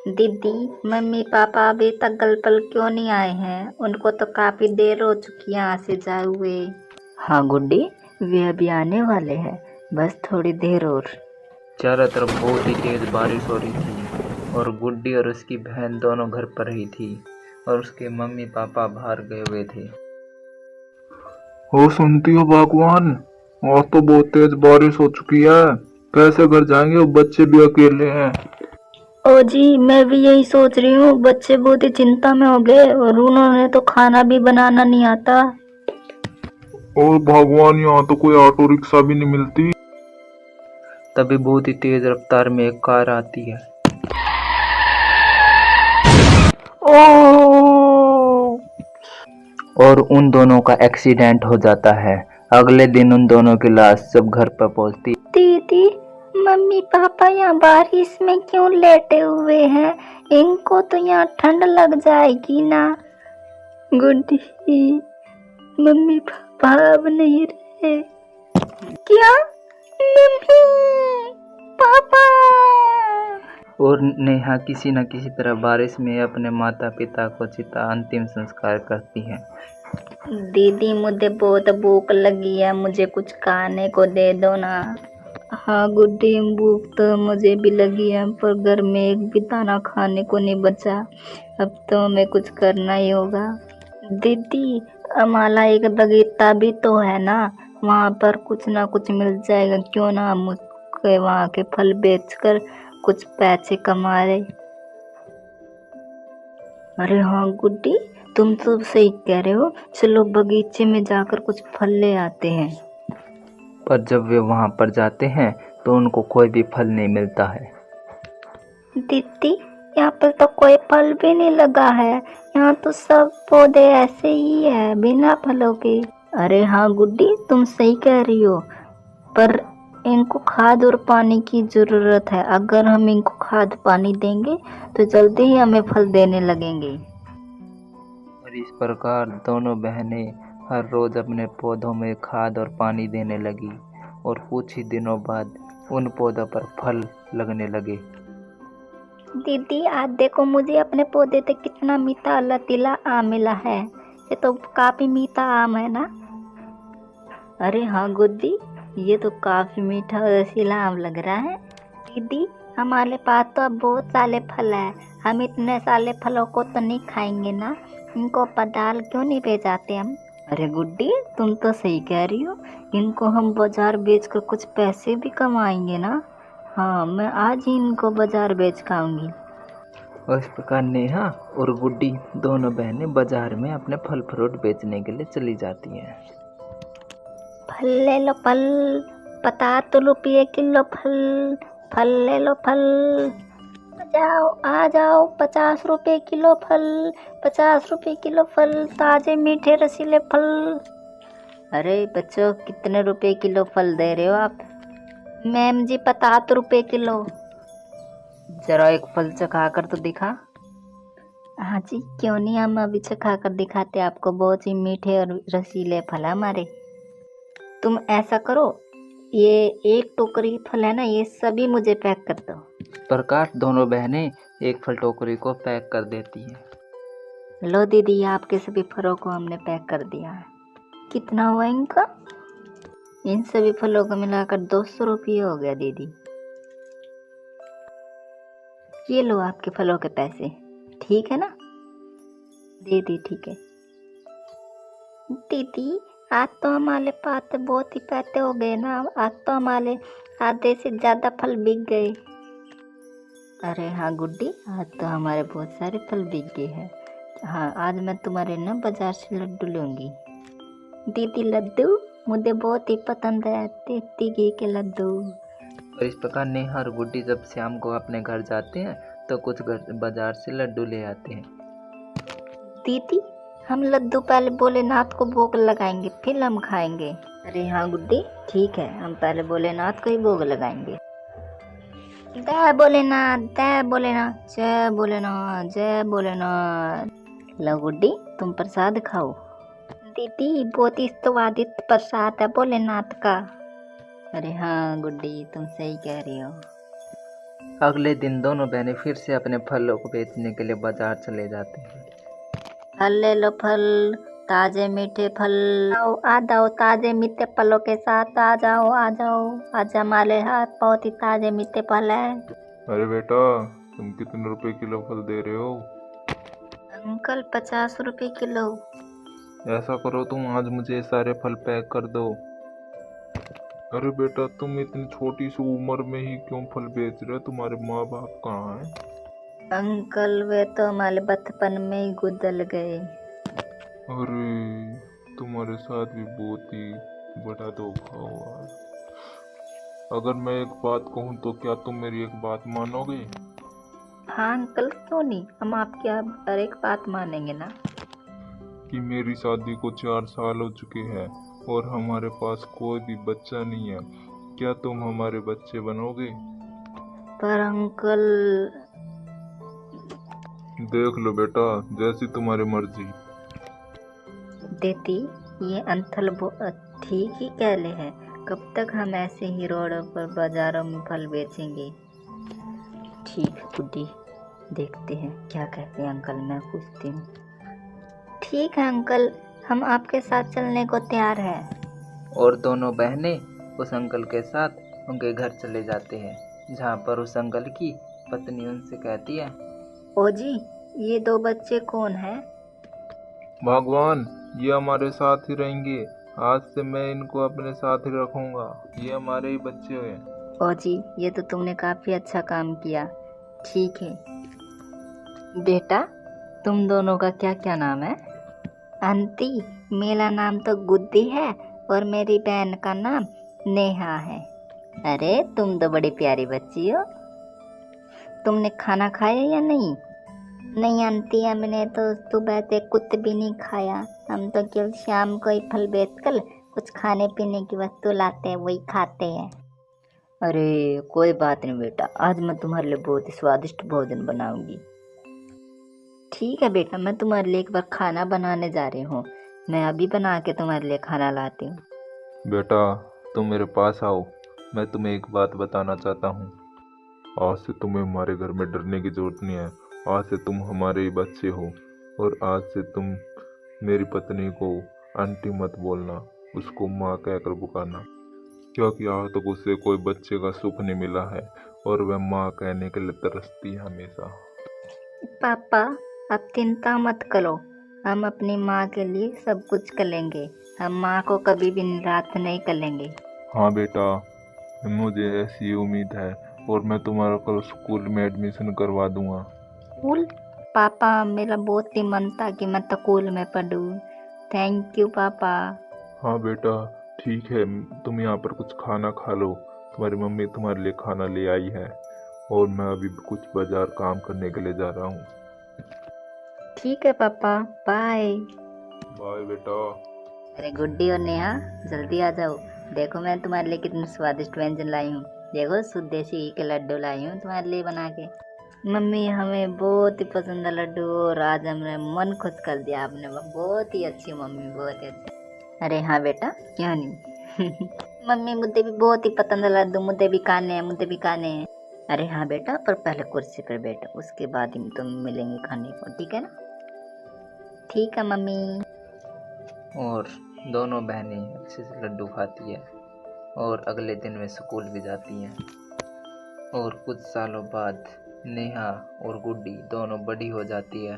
दीदी, mummy papa अभी तक घर पर क्यों नहीं आए हैं? उनको तो काफी देर हो चुकी है यहाँ से जाए हुए। हाँ गुड्डी, वे अभी आने वाले हैं, बस थोड़ी देर और। चारों तरफ बहुत ही तेज बारिश हो रही थी और गुड्डी और उसकी बहन दोनों घर पर ही थी और उसके मम्मी पापा बाहर गए हुए थे। हो सुनती हो भगवान, आज तो बहुत तेज बारिश हो चुकी है। कैसे घर जाएंगे? अब बच्चे भी अकेले हैं। ओ जी, मैं भी यही सोच रही हूँ। बच्चे बहुत ही चिंता में हो गए और उन्होंने तो खाना भी बनाना नहीं आता। और भगवान, यहाँ तो कोई ऑटो रिक्शा भी नहीं मिलती। तभी बहुत ही तेज रफ्तार में एक कार आती है ओ और उन दोनों का एक्सीडेंट हो जाता है। अगले दिन उन दोनों की लाश सब घर पर पहुंचती। दीदी, मम्मी पापा यहाँ बारिश में क्यों लेटे हुए हैं? इनको तो यहाँ ठंड लग जाएगी ना। गुड्डी, मम्मी पापा अब नहीं रहे। क्या? Mummy papa? और नेहा किसी न किसी तरह बारिश में अपने माता पिता को चिता अंतिम संस्कार करती है। दीदी, मुझे बहुत भूख लगी है, मुझे कुछ खाने को दे दो ना। हाँ गुड्डी, भूख तो मुझे भी लगी है, पर घर में एक भी दाना खाने को नहीं बचा। अब तो हमें कुछ करना ही होगा। दीदी, हमारा एक बगीचा भी तो है ना, वहाँ पर कुछ ना कुछ मिल जाएगा। क्यों ना हम उसके वहाँ के फल बेचकर कुछ पैसे कमा रहे। अरे हाँ गुड्डी, तुम तो सही कह रहे हो। चलो बगीचे में जाकर कुछ फल ले आते हैं। पर जब वे वहां पर जाते हैं तो उनको कोई भी फल नहीं मिलता है। दीदी, यहाँ पर तो कोई फल भी नहीं लगा है। यहाँ तो सब पौधे ऐसे ही है, बिना फलों के। अरे हाँ गुड्डी, तुम सही कह रही हो, पर इनको खाद और पानी की जरूरत है। अगर हम इनको खाद पानी देंगे तो जल्दी ही हमें फल देने लगेंगे। और इस प्रकार दोनों बहनें हर रोज अपने पौधों में खाद और पानी देने लगी और कुछ ही दिनों बाद उन पौधों पर फल लगने लगे। दीदी, आज देखो, मुझे अपने पौधे पे कितना मीठा लतीला आम मिला है। ये तो काफी मीठा आम है ना। अरे हाँ गुड्डी, ये तो काफी मीठा और रसीला आम लग रहा है। दीदी, हमारे पास तो अब बहुत सारे फल है, हम इतने सारे फलों को तो नहीं खाएंगे ना। इनको पडाल क्यों नहीं भेजाते हम? अरे गुड्डी, तुम तो सही कह रही हो, इनको हम बाजार बेचकर कुछ पैसे भी कमाएंगे ना। हाँ, मैं आज ही इनको बाजार बेच खाऊंगी। और इस प्रकार नेहा और गुड्डी दोनों बहनें बाजार में अपने फल फ्रूट बेचने के लिए चली जाती हैं। फल ले लो फल, 50 रुपये किलो फल। फल ले लो फल, आ जाओ 50 रुपये किलो फल। 50 रुपये किलो फल, ताजे मीठे रसीले फल। अरे बच्चों, कितने रुपए किलो फल दे रहे हो आप? मैम जी, 50 रुपये किलो। जरा एक फल चखा कर तो दिखा। हाँ जी, क्यों नहीं, हम अभी चखा कर दिखाते आपको। बहुत ही मीठे और रसीले फल है हमारे। तुम ऐसा करो, ये एक टोकरी फल है ना, ये सभी मुझे पैक कर दो। प्रकाश दोनों बहनें एक फल टोकरी को पैक कर देती हैं। लो दीदी, आपके सभी फलों को हमने पैक कर दिया है। कितना हुआ इनका? इन सभी फलों को मिलाकर 200 रुपये हो गया दीदी। ये लो आपके फलों के पैसे, ठीक है ना? दीदी ठीक है। दीदी, आज तो हमारे पास तो बहुत ही पैसे हो गए ना। आज तो हमारे आधे से ज्यादा फल बिक गए। अरे हाँ गुड्डी, आज तो हमारे बहुत सारे फल बिक गए हैं। हाँ, आज मैं तुम्हारे ना बाजार से लड्डू लूंगी। दीदी, लड्डू मुझे बहुत ही पसंद है, देसी घी के लड्डू। और इस प्रकार नेहा और गुड्डी जब शाम को अपने घर जाते हैं तो कुछ बाजार से लड्डू ले आते हैं। दीदी, हम लड्डू पहले भोलेनाथ को भोग लगाएंगे, फिर हम खाएंगे। अरे हाँ गुड्डी, ठीक है, हम पहले भोलेनाथ को ही भोग लगाएंगे। जय भोलेनाथ, जय भोलेनाथ, जय भोलेनाथ, जय भोलेनाथ। लो गुड्डी, तुम प्रसाद खाओ। दीदी, बहुत ही स्वादिष्ट प्रसाद है भोलेनाथ का। अरे हाँ गुड्डी, तुम सही कह रही हो। अगले दिन दोनों बहनें फिर से अपने फलों को बेचने के लिए बाजार चले जाते हैं। फल ले लो फल, ताजे मीठे फल। आ जाओ ताजे मीठे फलों के साथ, आ जाओ आ जाओ। आज हमारे हाथ बहुत ही ताजे मीठे फल है। अरे बेटा, तुम कितने रुपए किलो फल दे रहे हो? अंकल 50 रुपए किलो। ऐसा करो, तुम आज मुझे सारे फल पैक कर दो। अरे बेटा, तुम इतनी छोटी सी उम्र में ही क्यों फल बेच रहे हो? तुम्हारे माँ बाप कहाँ हैं? अंकल वे तो हमारे बचपन में ही गुजर गए। अरे, तुम्हारे साथ भी बहुत ही बड़ा धोखा हुआ है। अगर मैं एक बात कहूँ तो क्या तुम मेरी एक बात मानोगे? हाँ अंकल, क्यों नहीं, हम आपकी हर एक बात मानेंगे ना। कि मेरी शादी को 4 साल हो चुके हैं और हमारे पास कोई भी बच्चा नहीं है। क्या तुम हमारे बच्चे बनोगे? पर अंकल। देख लो बेटा, जैसी तुम्हारी मर्जी। देती, ये अंकल ठीक ही कह ले है। कब तक हम ऐसे ही रोडों पर बाजारों में फल बेचेंगे? ठीक है गुड्डी, देखते हैं क्या कहते हैं अंकल, मैं पूछती हूँ। ठीक है अंकल, हम आपके साथ चलने को तैयार हैं। और दोनों बहनें उस अंकल के साथ उनके घर चले जाते हैं, जहाँ पर उस अंकल की पत्नी उनसे कहती है, ओ जी, ये 2 बच्चे कौन हैं? भगवान, ये हमारे साथ ही रहेंगे। आज से मैं इनको अपने साथ ही रखूंगा। ये हमारे ही बच्चे हैं। ओ जी, ये तो तुमने काफी अच्छा काम किया। ठीक है बेटा, तुम दोनों का क्या क्या नाम है? आंटी, मेरा नाम तो गुड्डी है और मेरी बहन का नाम नेहा है। अरे तुम तो बड़ी प्यारी बच्ची हो। तुमने खाना खाया या नहीं? नहीं आंटी, हमने तो सुबह से कुछ भी नहीं खाया। हम तो केवल शाम को ही फल बेचकर कुछ खाने पीने की वस्तु लाते हैं, वही खाते हैं। अरे कोई बात नहीं बेटा, आज मैं तुम्हारे लिए बहुत ही स्वादिष्ट भोजन बनाऊंगी। ठीक है बेटा, मैं तुम्हारे लिए एक बार खाना बनाने जा रही हूँ। मैं अभी बना के तुम्हारे लिए खाना लाती हूँ। बेटा, तुम मेरे पास आओ। मैं तुम्हें एक बात बताना चाहता हूँ। आज से तुम्हें हमारे घर में डरने की जरूरत नहीं है। आज से तुम हमारे ही बच्चे हो और आज से तुम मेरी पत्नी को आंटी मत बोलना, उसको माँ कहकर पुकारना, क्योंकि आज तक उसे कोई बच्चे का सुख नहीं मिला है और वह माँ कहने के लिए तरसती है हमेशा। पापा, आप चिंता मत करो, हम अपनी माँ के लिए सब कुछ करेंगे। हम माँ को कभी भी निराश नहीं करेंगे। हाँ बेटा, मुझे ऐसी उम्मीद है और मैं तुम्हारा कल स्कूल में एडमिशन करवा दूंगा। स्कूल? पापा, मेरा बहुत ही मन था कि मैं स्कूल में पढ़ूं। थैंक यू पापा। हाँ बेटा, ठीक है, तुम यहाँ पर कुछ खाना खा लो। तुम्हारी मम्मी तुम्हारे लिए खाना ले आई है और मैं अभी कुछ बाजार काम करने के लिए जा रहा हूँ। ठीक है पापा, बाय। बाय बेटा। अरे गुड्डी और नेहा, जल्दी आ जाओ। देखो मैं तुम्हारे लिए कितने स्वादिष्ट व्यंजन लाई हूँ। देखो शुद्ध देसी घी के लड्डू लाई हूँ तुम्हारे लिए बना के। मम्मी, हमें बहुत ही पसंद है लड्डू और आज हमने मन खुश कर दिया आपने। बहुत ही अच्छी मम्मी, बहुत ही अच्छी। अरे हाँ बेटा, क्यों नहीं। मम्मी, मुझे भी बहुत ही पसंद है लड्डू, मुझे भी खाने हैं, मुझे भी खाने हैं। अरे हाँ बेटा, पर पहले कुर्सी पर बैठो, उसके बाद ही तुम मिलेंगे खाने को, ठीक है ना? ठीक है मम्मी। और दोनों बहनें अच्छे से लड्डू खाती है और अगले दिन वे स्कूल भी जाती हैं। और कुछ सालों बाद नेहा और गुड्डी दोनों बड़ी हो जाती है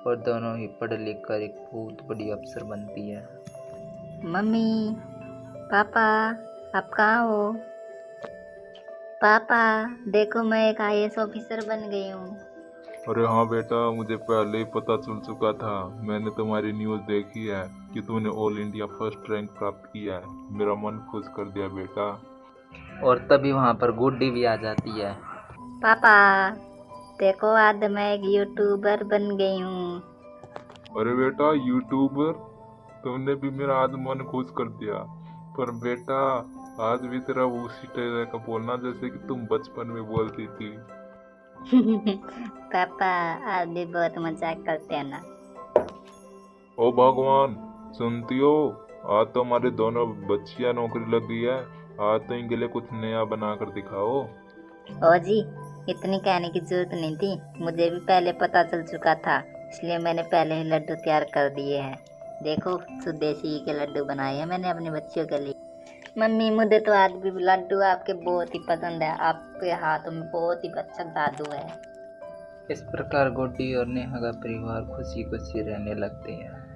और दोनों ही पढ़ लिख कर एक बहुत बड़ी अफसर बनती है। मम्मी, पापा, आप कहाँ हो? पापा, देखो मैं एक IAS ऑफिसर बन गई हूँ। अरे हाँ बेटा, मुझे पहले ही पता चल चुका था। मैंने तुम्हारी न्यूज़ देखी है कि तूने ऑल इंडिया फर्स्ट रैंक प्राप्त किया है। मेरा मन खुश कर दिया बेटा। और तभी वहाँ पर गुड्डी भी आ जाती है। पापा, देखो आज मैं एक यूट्यूबर बन गई हूँ। अरे बेटा, यूट्यूबर? तुमने भी मेरा आज मन खुश कर दिया। पर बेटा, आज भी तेरा उसी तरह का बोलना जैसे कि तुम बचपन में बोलती थी। पापा, आज भी बहुत मजाक करते हैं ना। ओ भगवान, सुनती हो? आज तो हमारे दोनों बच्चियां नौकरी लग गई है। आज तो इनके लिए कुछ नया बना कर दिखाओ। ओ जी, इतनी कहने की जरूरत नहीं थी, मुझे भी पहले पता चल चुका था, इसलिए मैंने पहले ही लड्डू तैयार कर दिए हैं। देखो स्वदेशी के लड्डू बनाए हैं मैंने अपने बच्चों के लिए। मम्मी मुझे तो आज भी लड्डू आपके बहुत ही पसंद है, आपके हाथों में बहुत ही अच्छा जादू है। इस प्रकार गुड्डी और नेहा का परिवार खुशी खुशी रहने लगते हैं।